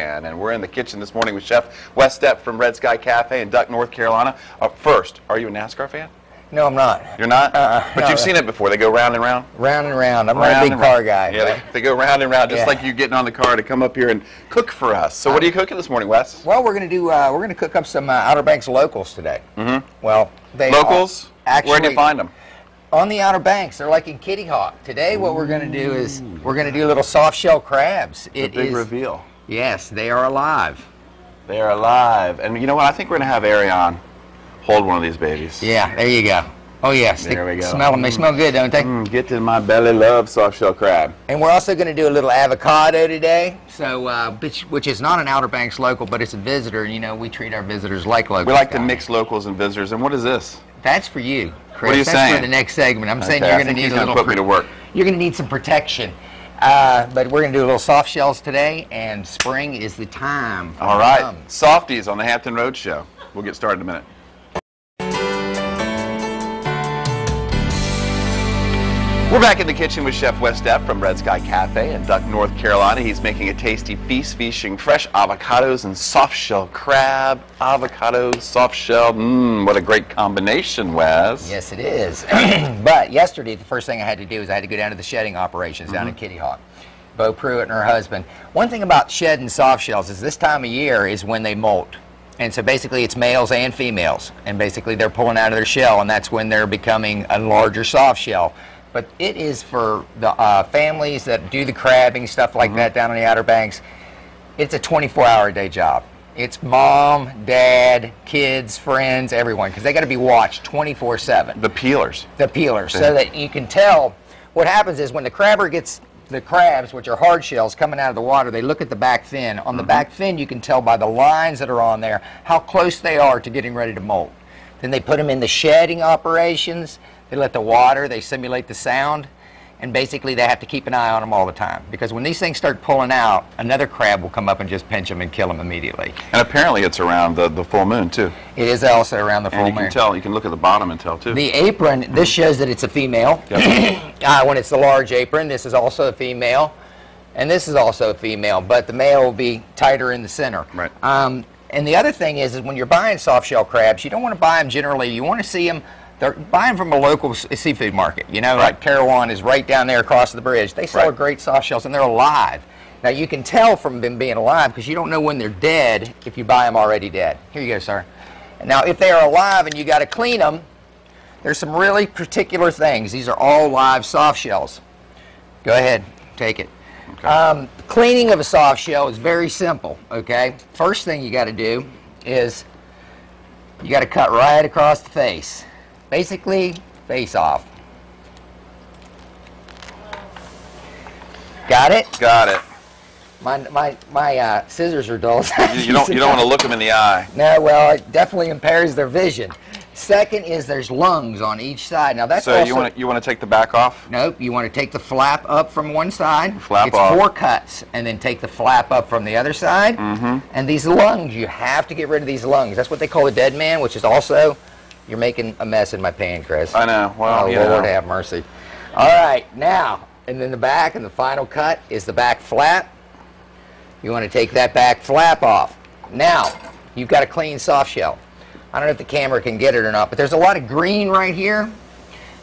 And we're in the kitchen this morning with Chef Wes Stepp from Red Sky Cafe in Duck, North Carolina. First, are you a NASCAR fan? No, I'm not. You're not? But no, you've seen it before. They go round and round? Round and round. I'm not a big car guy. Yeah, they go round and round, just like you getting on the car to come up here and cook for us. So what are you cooking this morning, Wes? Well, we're going to cook up some Outer Banks locals today. Well, locals? Actually, where do you find them? On the Outer Banks. They're like in Kitty Hawk. Today, what we're going to do is we're going to do little soft shell crabs. It's a big reveal. Yes, they are alive. They are alive. And you know what? I think we're going to have Ariane hold one of these babies. Yeah, there you go. Oh, yes. There we go. Smell them. They smell good, don't they? Get in my belly. Love soft shell crab. And we're also going to do a little avocado today, so which is not an Outer Banks local, but it's a visitor. And, you know, we treat our visitors like locals. We like to mix locals and visitors. And what is this? That's for you, Chris. What are you saying? That's for the next segment. I'm saying you're going to need a little. Put me to work. You're going to need some protection. But we're going to do a little soft shells today, and spring is the time. All right. Sauteed on the Hampton Road Show. We'll get started in a minute. We're back in the kitchen with Chef Wes Stepp from Red Sky Cafe in Duck, North Carolina. He's making a tasty feast featuring fresh avocados and soft shell crab. Avocados, soft shell. What a great combination, Wes. Yes, it is. But yesterday, the first thing I had to do is I had to go down to the shedding operations down in Kitty Hawk. Bo Pruitt and her husband. One thing about shedding soft shells is this time of year is when they molt. And so basically it's males and females. And basically they're pulling out of their shell, and that's when they're becoming a larger soft shell. But it is for the families that do the crabbing, stuff like that down on the Outer Banks. It's a 24-hour-a-day job. It's mom, dad, kids, friends, everyone, because they got to be watched 24/7. The peelers. The peelers, so that you can tell. What happens is when the crabber gets the crabs, which are hard shells, coming out of the water, they look at the back fin. On the back fin, you can tell by the lines that are on there how close they are to getting ready to molt. Then they put them in the shedding operations. They let the water, they simulate the sound, and basically they have to keep an eye on them all the time. Because when these things start pulling out, another crab will come up and just pinch them and kill them immediately. And apparently it's around the full moon, too. It is also around the full moon. And you can tell, you can look at the bottom and tell, too. The apron, this shows that it's a female. Yep. When it's the large apron, this is also a female. And this is also a female, but the male will be tighter in the center. Right. And the other thing is when you're buying soft shell crabs, you don't want to buy them generally. You want to see them. They're buying from a local seafood market, you know, like Carawan is right down there across the bridge. They sell great soft shells, and they're alive. Now, you can tell from them being alive because you don't know when they're dead if you buy them already dead. Here you go, sir. Now, if they are alive and you got to clean them, there's some really particular things. These are all live soft shells. Go ahead, take it. Okay. Cleaning of a soft shell is very simple, okay? First thing you got to do is you got to cut right across the face. Basically, face off. Got it? Got it. My scissors are dull. You don't want to look them in the eye. No, well, it definitely impairs their vision. Second is there's lungs on each side. Now that's so also, you want to take the back off? Nope. You want to take the flap up from one side. Flap off. It's 4 cuts, and then take the flap up from the other side. And these lungs, you have to get rid of these lungs. That's what they call a dead man, which is also. You're making a mess in my pan, Chris. I know. Well, oh, Lord have mercy. All right, now, and then the back, and the final cut is the back flap. You want to take that back flap off. Now, you've got a clean soft shell. I don't know if the camera can get it or not, but there's a lot of green right here.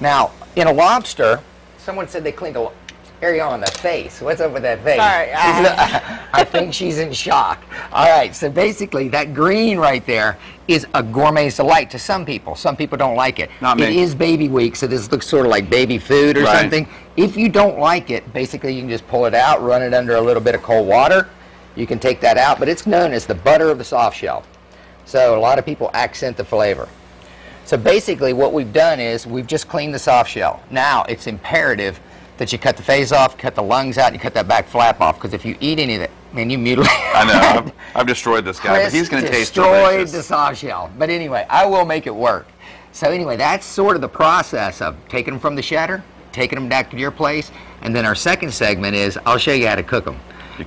Now, in a lobster, someone said they cleaned a area on the face. What's up with that face? Sorry. I think she's in shock. All right, so basically that green right there is a gourmet's delight to some people. Some people don't like it. Not me. It is baby week, so this looks sort of like baby food or something. If you don't like it, basically you can just pull it out, run it under a little bit of cold water. You can take that out, but it's known as the butter of the soft shell. So a lot of people accent the flavor. So basically what we've done is we've just cleaned the soft shell. Now it's imperative that you cut the face off, cut the lungs out, and you cut that back flap off, because if you eat any of it, man, you mutilate. I know. I've destroyed this guy, but he's going to taste delicious. Destroyed the soft shell. But anyway, I will make it work. So anyway, that's sort of the process of taking them from the shedder, taking them back to your place, and then our second segment is I'll show you how to cook them.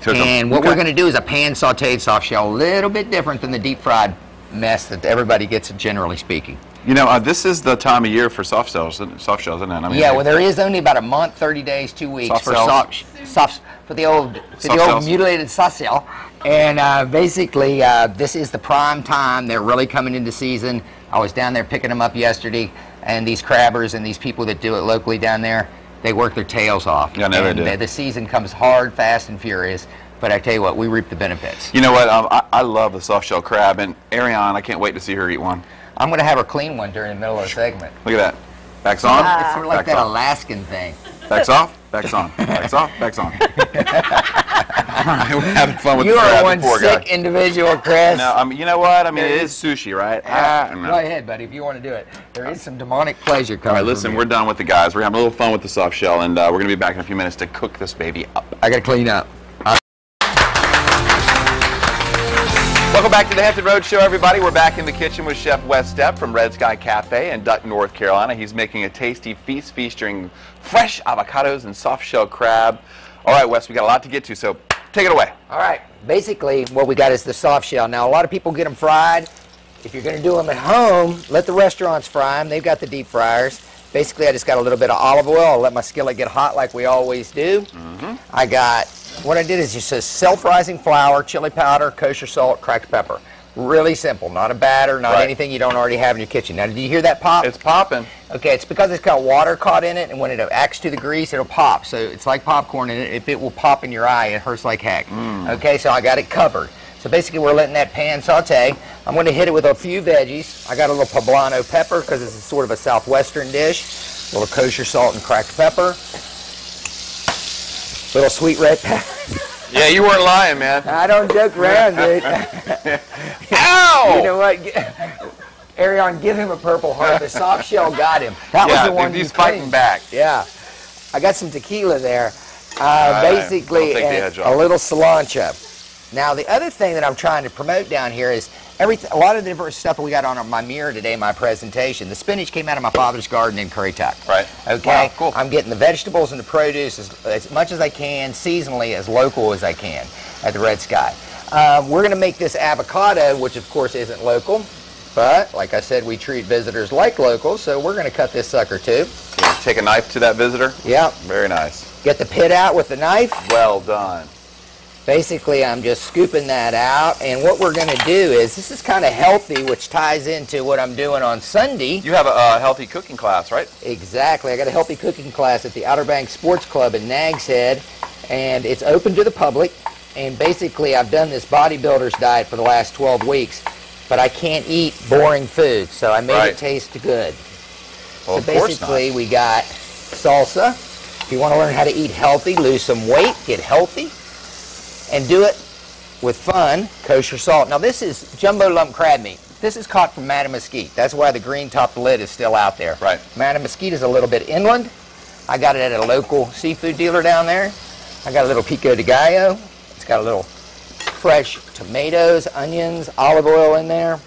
And what we're going to do is a pan sauteed soft shell, a little bit different than the deep fried mess that everybody gets, generally speaking. You know, this is the time of year for soft shells, isn't it? I mean, yeah, well, there is only about a month, 30 days, 2 weeks for the old mutilated soft shell. And basically, this is the prime time. They're really coming into season. I was down there picking them up yesterday, and these crabbers and these people that do it locally down there, they work their tails off. Yeah, they do. The season comes hard, fast, and furious. But I tell you what, we reap the benefits. You know what? I love the soft shell crab, and Ariane, I can't wait to see her eat one. I'm going to have her clean one during the middle of the segment. Look at that. Backs on. It's sort of like that Alaskan thing. Backs off. Backs on. Backs off. Backs on. All right, we're having fun with you the crab. You are one sick individual, Chris. No, you know what? I mean, it is sushi, right? Go ahead, buddy, if you want to do it. There is some demonic pleasure coming. All right, listen, we're done with the guys. We're having a little fun with the soft shell, and we're going to be back in a few minutes to cook this baby up. I got to clean up. Welcome back to the Hampton Road Show, everybody. We're back in the kitchen with Chef Wes Stepp from Red Sky Cafe in Duck, North Carolina. He's making a tasty feast featuring fresh avocados and soft shell crab. All right, Wes, we got a lot to get to, so take it away. All right. Basically, what we got is the soft shell. Now, a lot of people get them fried. If you're going to do them at home, let the restaurants fry them. They've got the deep fryers. Basically, I just got a little bit of olive oil. I'll let my skillet get hot like we always do. What I did is just a self-rising flour, chili powder, kosher salt, cracked pepper. Really simple. Not a batter, not anything you don't already have in your kitchen. Now, did you hear that pop? It's popping. Okay, it's because it's got water caught in it, and when it acts to the grease, it'll pop. So it's like popcorn, and if it will pop in your eye, it hurts like heck. Okay, so I got it covered. So basically, we're letting that pan saute. I'm going to hit it with a few veggies. I got a little poblano pepper because it's sort of a southwestern dish. A little kosher salt and cracked pepper. Little sweet red pepper. Yeah, you weren't lying, man. I don't joke around, dude. Ow! You know what? Ariane, give him a Purple Heart. The soft shell got him. That was the one he's fighting back. Yeah. I got some tequila there. Basically, a little cilantro. Now, the other thing that I'm trying to promote down here is a lot of the different stuff that we got on my mirror today, my presentation. The spinach came out of my father's garden in Currituck. Right. Okay. Wow, cool. I'm getting the vegetables and the produce as much as I can, seasonally, as local as I can at the Red Sky. We're going to make this avocado, which of course isn't local, but like I said, we treat visitors like locals, so we're going to cut this sucker too. Take a knife to that visitor? Yeah. Very nice. Get the pit out with the knife. Well done. Basically, I'm just scooping that out, and what we're going to do is, this is kind of healthy, which ties into what I'm doing on Sunday. You have a healthy cooking class, right? Exactly. I got a healthy cooking class at the Outer Banks Sports Club in Nags Head, and it's open to the public, and basically I've done this bodybuilder's diet for the last 12 weeks, but I can't eat boring food, so I made it taste good. Well, so basically, we got salsa. If you want to learn how to eat healthy, lose some weight, get healthy, and do it with fun, kosher salt. Now this is jumbo lump crab meat. This is caught from Mattamuskeet. That's why the green topped lid is still out there. Right. Mattamuskeet is a little bit inland. I got it at a local seafood dealer down there. I got a little pico de gallo. It's got a little fresh tomatoes, onions, olive oil in there.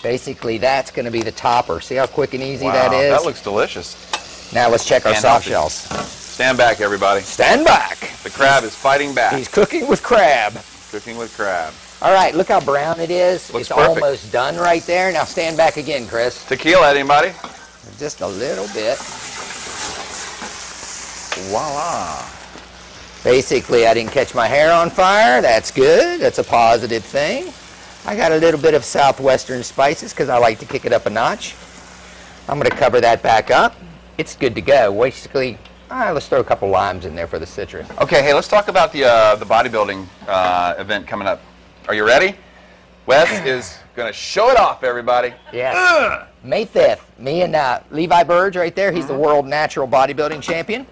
Basically, that's going to be the topper. See how quick and easy that is? That looks delicious. Now let's check our soft shells. Stand back, everybody. Stand back. The crab is fighting back. He's cooking with crab. Cooking with crab. All right, look how brown it is. Looks it's perfect. Almost done right there. Now stand back again, Chris. Tequila, anybody? Just a little bit. Voila. Basically, I didn't catch my hair on fire. That's good. That's a positive thing. I got a little bit of southwestern spices because I like to kick it up a notch. I'm going to cover that back up. It's good to go. Basically, let's throw a couple limes in there for the citrus. Okay, hey, let's talk about the bodybuilding event coming up. Are you ready? Wes is going to show it off, everybody. Yes. May 5th, me and Levi Burge right there. He's the world natural bodybuilding champion.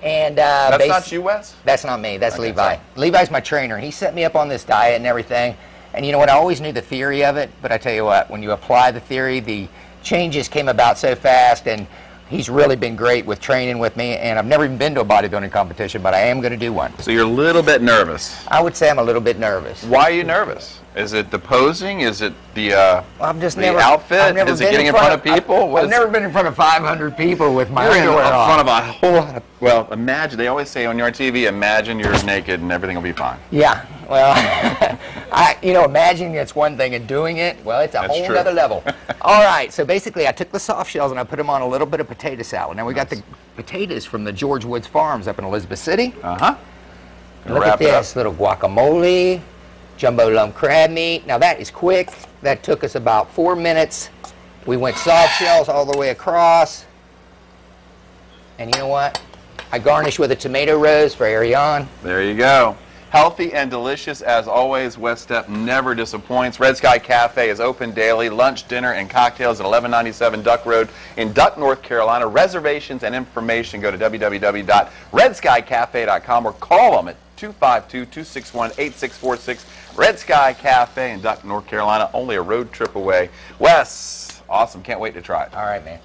And that's not you, Wes? That's not me. That's Levi. Sorry. Levi's my trainer. He set me up on this diet and everything. And you know what? I always knew the theory of it, but I tell you what, when you apply the theory, the changes came about so fast, and he's really been great with training with me, and I've never even been to a bodybuilding competition, but I am going to do one. So you're a little bit nervous. I would say I'm a little bit nervous. Why are you nervous? Is it the posing? Is it the outfit? I've never Is it getting in front of people? I've never been in front of 500 people with my You're in underwear on. front of a whole lot of, well, imagine, they always say when you're on TV, imagine you're naked and everything will be fine. Yeah, well, imagining it's one thing and doing it, well, it's a whole other level. All right, so basically I took the soft shells and I put them on a little bit of potato salad. Now we got the potatoes from the George Woods Farms up in Elizabeth City. Uh-huh. Look at this, little guacamole. jumbo lump crab meat. Now that is quick. That took us about 4 minutes. We went soft shells all the way across. And you know what? I garnish with a tomato rose for Ariane. There you go. Healthy and delicious as always. West Step never disappoints. Red Sky Cafe is open daily. Lunch, dinner, and cocktails at 1197 Duck Road in Duck, North Carolina. Reservations and information, go to www.redskycafe.com or call them at 252-261-8646. Red Sky Cafe in Duck, North Carolina, only a road trip away. Wes, awesome. Can't wait to try it. All right, man.